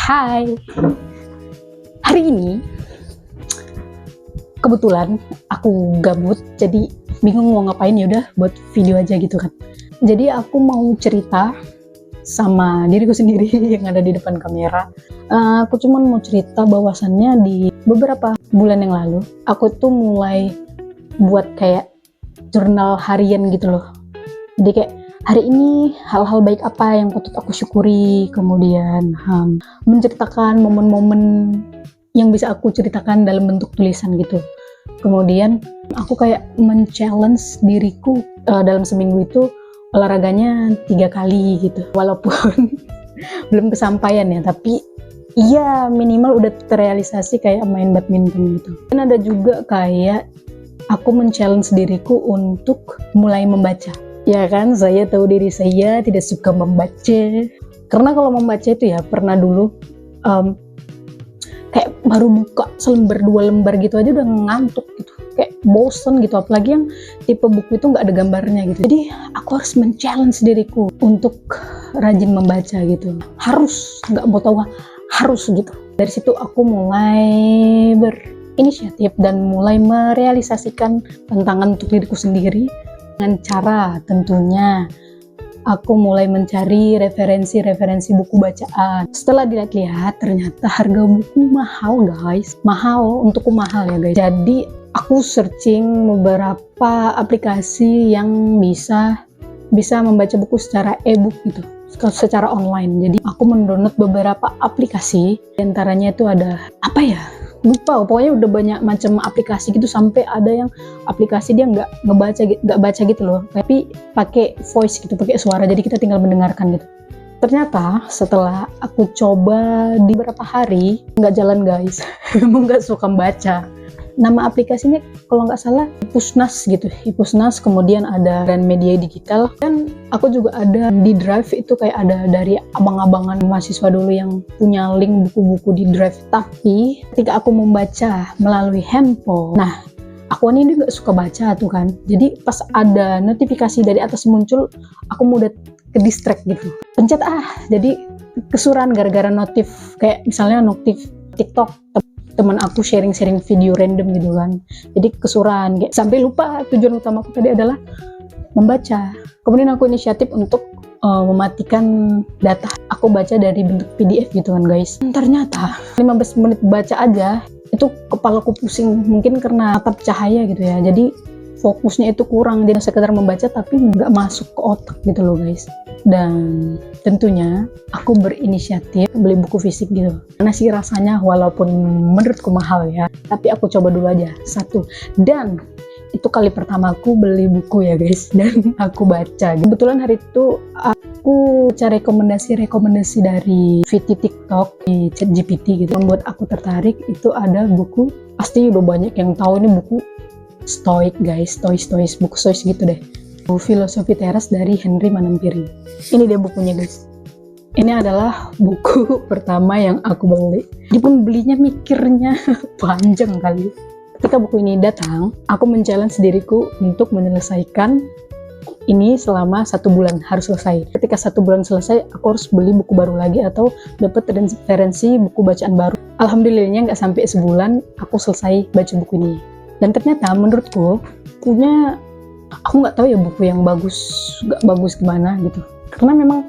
Hai, hari ini kebetulan aku gabut, jadi bingung mau ngapain, ya udah buat video aja gitu kan. Jadi aku mau cerita sama diriku sendiri yang ada di depan kamera. Aku cuman mau cerita bahwasannya di beberapa bulan yang lalu aku tuh mulai buat kayak jurnal harian gitu loh. Jadi kayak hari ini hal-hal baik apa yang patut aku syukuri, kemudian menceritakan momen-momen yang bisa aku ceritakan dalam bentuk tulisan gitu. Kemudian aku kayak men-challenge diriku dalam seminggu itu olahraganya 3 kali gitu, walaupun belum kesampaian ya, tapi iya minimal udah terrealisasi kayak main badminton gitu. Dan ada juga kayak aku men-challenge diriku untuk mulai membaca. Ya kan, saya tahu diri saya tidak suka membaca. Karena kalau membaca itu ya pernah dulu kayak baru buka selembar 2 lembar gitu aja udah ngantuk gitu. Kayak bosen gitu, apalagi yang tipe buku itu nggak ada gambarnya gitu. Jadi aku harus men-challenge diriku untuk rajin membaca gitu. Harus, nggak mau tahu, harus gitu. Dari situ aku mulai berinisiatif dan mulai merealisasikan tantangan untuk diriku sendiri. Dengan cara tentunya aku mulai mencari referensi buku bacaan. Setelah dilihat-lihat ternyata harga buku mahal guys, untukku mahal ya guys. Jadi aku searching beberapa aplikasi yang bisa membaca buku secara e-book gitu, secara online. Jadi aku mendownload beberapa aplikasi, diantaranya itu ada apa ya, lupa, pokoknya udah banyak macam aplikasi gitu, sampai ada yang aplikasi dia nggak baca gitu loh, tapi pakai voice gitu, pakai suara, jadi kita tinggal mendengarkan gitu. Ternyata setelah aku coba di beberapa hari nggak jalan guys. Emang nggak suka baca. Nama aplikasinya kalau nggak salah Ipusnas gitu, Ipusnas, kemudian ada dan Media Digital, dan aku juga ada di Drive, itu kayak ada dari abang-abangan mahasiswa dulu yang punya link buku-buku di Drive. Tapi ketika aku membaca melalui handphone, nah aku ini nggak suka baca tuh kan, jadi pas ada notifikasi dari atas muncul, aku mudah ke distract gitu, pencet jadi kesuran gara-gara notif, kayak misalnya notif TikTok teman aku sharing video random gitu kan, jadi kesuran kayak sampai lupa tujuan utama aku tadi adalah membaca. Kemudian aku inisiatif untuk mematikan data, aku baca dari bentuk PDF gitu kan guys. Ternyata 15 menit baca aja itu kepalaku pusing, mungkin karena atap cahaya gitu ya, jadi fokusnya itu kurang, dia sekedar membaca tapi nggak masuk ke otak gitu loh guys. Dan tentunya aku berinisiatif beli buku fisik gitu, karena sih rasanya walaupun menurutku mahal ya, tapi aku coba dulu aja satu. Dan itu kali pertama aku beli buku ya guys, dan aku baca. Kebetulan hari itu aku cari rekomendasi dari VT TikTok di ChatGPT gitu, membuat aku tertarik. Itu ada buku, pasti udah banyak yang tahu ini buku Stoik guys, Stois, buku Stois gitu deh. Filosofi Teras dari Henry Manampiri. Ini dia bukunya guys. Ini adalah buku pertama yang aku beli. Dia pun belinya mikirnya panjang kali. Ketika buku ini datang, aku men-challenge diriku untuk menyelesaikan ini selama 1 bulan, harus selesai. Ketika 1 bulan selesai, aku harus beli buku baru lagi atau dapat referensi buku bacaan baru. Alhamdulillahnya nggak sampai sebulan aku selesai baca buku ini. Dan ternyata menurutku punya, aku nggak tahu ya buku yang bagus nggak bagus gimana gitu, karena memang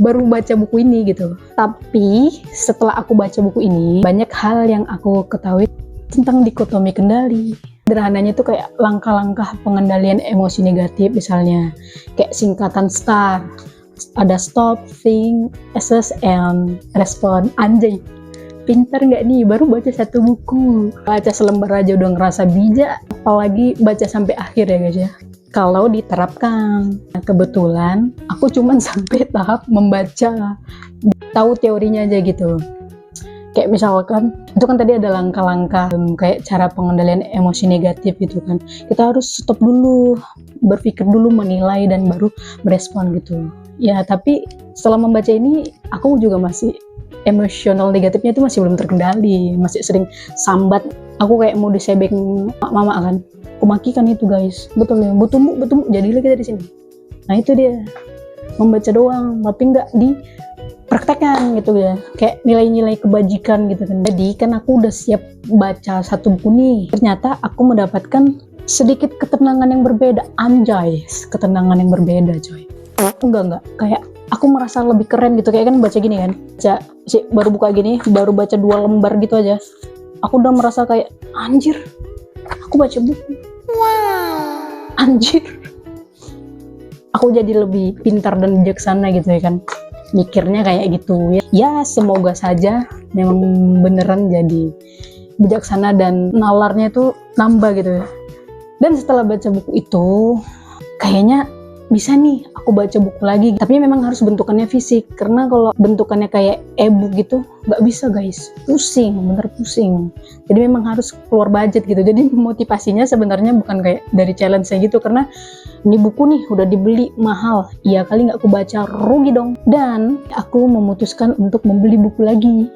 baru baca buku ini gitu. Tapi setelah aku baca buku ini, banyak hal yang aku ketahui tentang dikotomi kendali. Sederhananya itu kayak langkah-langkah pengendalian emosi negatif, misalnya kayak singkatan STAR, ada stop, think, assess, and respond. Anjay, pintar nggak nih, baru baca 1 buku, baca selembar aja udah ngerasa bijak, apalagi baca sampai akhir ya guys ya. Kalau diterapkan, kebetulan aku cuman sampai tahap membaca, tahu teorinya aja gitu. Kayak misalkan itu kan tadi ada langkah-langkah kayak cara pengendalian emosi negatif gitu kan, kita harus stop dulu, berpikir dulu, menilai, dan baru merespon gitu ya. Tapi setelah membaca ini aku juga masih emosional negatifnya itu masih belum terkendali, masih sering sambat. Aku kayak mau disebek mama kan, aku maki kan itu guys, betul ya, betumu jadilah kita di sini. Nah itu dia, membaca doang tapi nggak praktekkan gitu ya, kayak nilai-nilai kebajikan gitu kan. Jadi kan aku udah siap baca satu buku nih, ternyata aku mendapatkan sedikit ketenangan yang berbeda. Anjay, ketenangan yang berbeda coy. Enggak, kayak aku merasa lebih keren gitu, kayak kan baca gini kan, baru buka gini, baru baca 2 lembar gitu aja, aku udah merasa kayak anjir, aku baca buku. Wow. Anjir, aku jadi lebih pintar dan bijaksana gitu ya kan, mikirnya kayak gitu ya. Semoga saja memang beneran jadi bijaksana dan nalarnya itu nambah gitu ya. Dan setelah baca buku itu kayaknya bisa nih aku baca buku lagi, tapi memang harus bentukannya fisik, karena kalau bentukannya kayak e-book gitu nggak bisa guys, pusing, bener pusing. Jadi memang harus keluar budget gitu. Jadi motivasinya sebenarnya bukan kayak dari challenge saya gitu, karena ini buku nih udah dibeli mahal, iya kali nggak aku baca, rugi dong. Dan aku memutuskan untuk membeli buku lagi,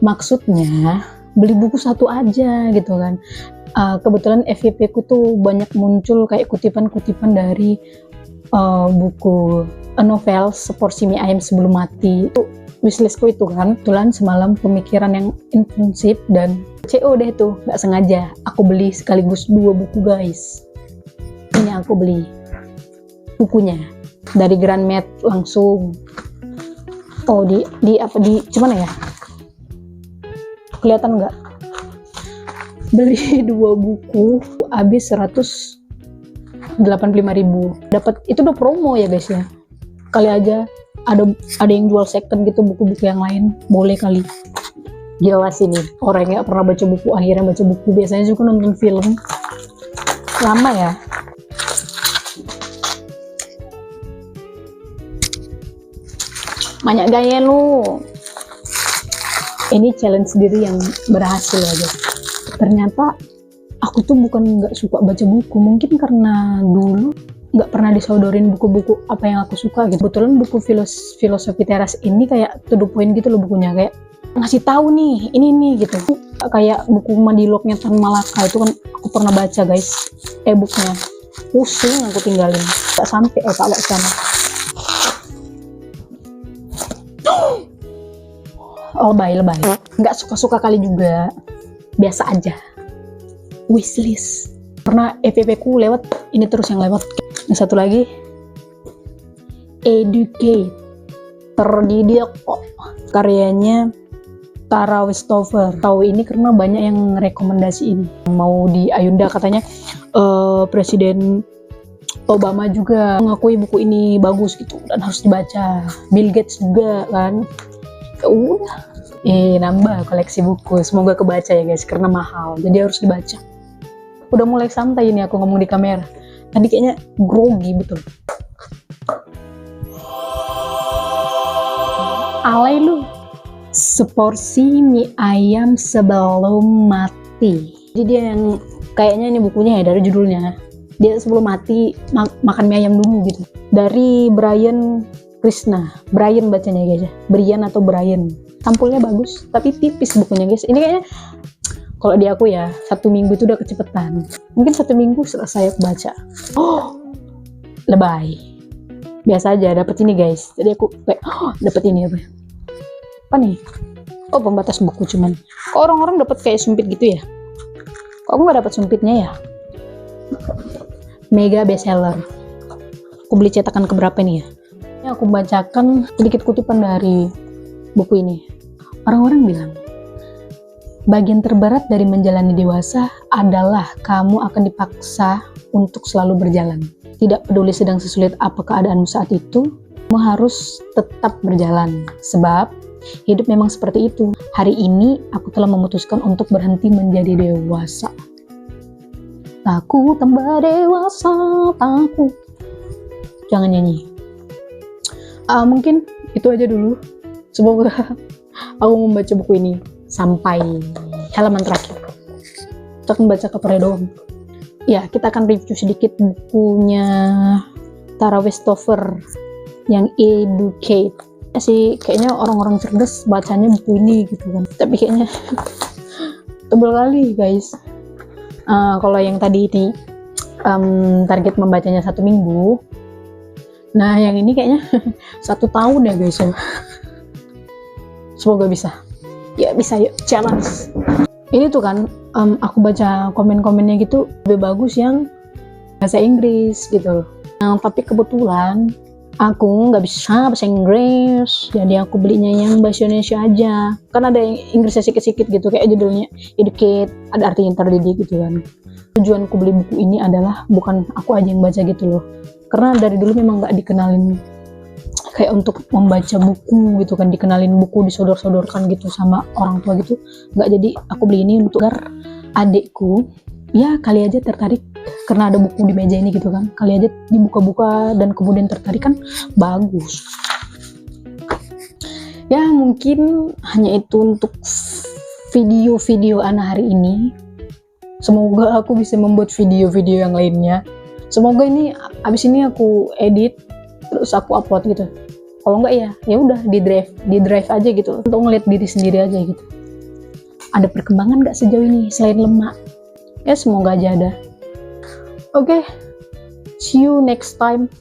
maksudnya beli buku satu aja gitu kan. Kebetulan FYP ku tuh banyak muncul kayak kutipan-kutipan dari buku novel Seporsi Mie Ayam Sebelum Mati. Itu wishlistku itu kan. Kebetulan semalam pemikiran yang intensif dan CO deh tuh, nggak sengaja aku beli sekaligus 2 buku guys. Ini aku beli bukunya dari Gramet langsung. Oh di gimana ya? Kelihatan nggak? Beli 2 buku habis 185.000. Dapat itu udah promo ya guys ya. Kali aja ada yang jual second gitu buku-buku yang lain, boleh kali. Gila sih nih, orang yang gak pernah baca buku akhirnya baca buku. Biasanya juga nonton film lama ya. Banyak gaya lu. Ini challenge sendiri yang berhasil ya guys. Ternyata aku tuh bukan nggak suka baca buku, mungkin karena dulu nggak pernah disodorin buku-buku apa yang aku suka gitu. Kebetulan buku filosofi teras ini kayak to the point gitu loh bukunya, kayak ngasih tahu nih ini nih gitu. Kayak buku Madilognya Tan Malaka itu kan aku pernah baca guys, e-booknya. Pusing aku tinggalin, nggak sampai tak bawa sana. Lebay, nggak suka-suka kali juga, biasa aja. Wishlist. Pernah FYP ku lewat, ini terus yang lewat. Yang satu lagi, Educate, terdidik kok, karyanya Tara Westover. Tahu ini karena banyak yang rekomendasiin. Mau di Ayunda katanya Presiden Obama juga mengakui buku ini bagus gitu dan harus dibaca. Bill Gates juga kan. Ya udah, nambah koleksi buku. Semoga kebaca ya guys, karena mahal, jadi harus dibaca. Udah mulai santai ini aku ngomong di kamera. Tadi kayaknya grogi betul. Alay lu. Seporsi Mie Ayam Sebelum Mati. Jadi dia yang kayaknya ini bukunya ya dari judulnya. Dia sebelum mati makan mie ayam dulu gitu. Dari Brian Krishna. Brian bacanya guys ya. Brian atau Brian. Sampulnya bagus, tapi tipis bukunya guys. Ini kayaknya kalau di aku ya 1 minggu itu udah kecepetan. Mungkin 1 minggu selesai aku baca. Oh, lebay. Biasa aja dapet ini guys. Jadi aku kayak dapet ini apa nih? Oh, pembatas buku cuman. Kok orang-orang dapat kayak sumpit gitu ya? Kok aku nggak dapat sumpitnya ya? Mega bestseller. Aku beli cetakan keberapa nih ya? Ini aku bacakan sedikit kutipan dari buku ini. Orang-orang bilang, bagian terberat dari menjalani dewasa adalah kamu akan dipaksa untuk selalu berjalan. Tidak peduli sedang sesulit apa keadaanmu saat itu, kamu harus tetap berjalan. Sebab hidup memang seperti itu. Hari ini aku telah memutuskan untuk berhenti menjadi dewasa. Takut tambah dewasa, takut. Jangan nyanyi. Mungkin itu aja dulu. Semoga aku membaca buku ini sampai halaman terakhir. Kita akan baca covernya doang. Ya, kita akan review sedikit bukunya Tara Westover yang Educate. Sih kayaknya orang-orang cerdas bacanya buku ini gitu kan. Tapi kayaknya tebal kali guys. Kalau yang tadi ini target membacanya 1 minggu. Nah yang ini kayaknya 1 tahun ya guys ya. Semoga bisa. Ya bisa, yuk challenge. Ini tuh kan aku baca komen-komennya gitu lebih bagus yang bahasa Inggris gitu. Nah, tapi kebetulan aku nggak bisa bahasa Inggris, jadi aku belinya yang bahasa Indonesia aja. Kan ada yang Inggrisnya sikit-sikit gitu, kayak judulnya educate, ada artinya terdidik gitu kan. Tujuanku beli buku ini adalah bukan aku aja yang baca gitu loh, karena dari dulu memang nggak dikenalin kayak untuk membaca buku gitu kan, dikenalin buku, disodor-sodorkan gitu sama orang tua gitu, nggak. Jadi aku beli ini untuk agar adikku ya kali aja tertarik karena ada buku di meja ini gitu kan, kali aja dibuka-buka dan kemudian tertarik, kan bagus. Ya mungkin hanya itu untuk video-video Ana hari ini. Semoga aku bisa membuat video-video yang lainnya. Semoga ini abis ini aku edit terus aku upload gitu. Kalau enggak ya udah di drive aja gitu untuk ngeliat diri sendiri aja gitu. Ada perkembangan nggak sejauh ini selain lemak? Ya semoga aja ada. Oke, see you next time.